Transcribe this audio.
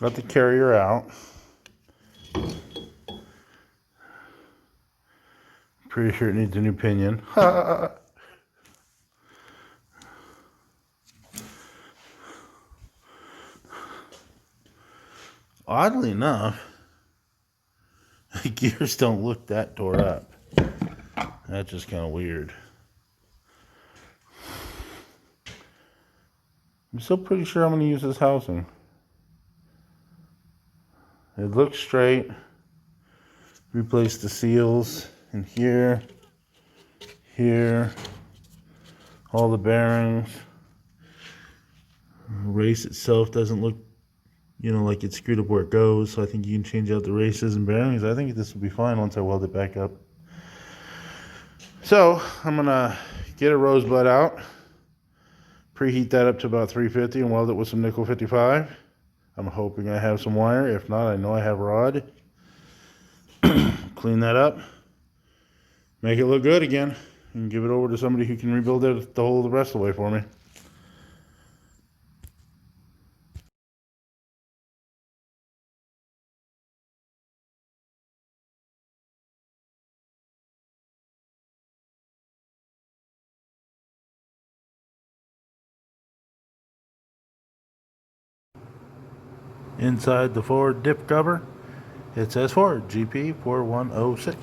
Got the carrier out. Pretty sure it needs a new pinion. Oddly enough, the gears don't look that tore up. That's just kind of weird. I'm still pretty sure I'm going to use this housing. It looks straight. Replace the seals in here, here, all the bearings. The race itself doesn't look, like it's screwed up where it goes, so I think you can change out the races and bearings. I think this will be fine once I weld it back up. So I'm gonna get a rosebud out, preheat that up to about 350 and weld it with some nickel 55. I'm hoping I have some wire. If not, I know I have rod. Clean that up, make it look good again, and give it over to somebody who can rebuild it the whole the rest of the way for me. Inside the Ford dip cover, it says Ford GP4106.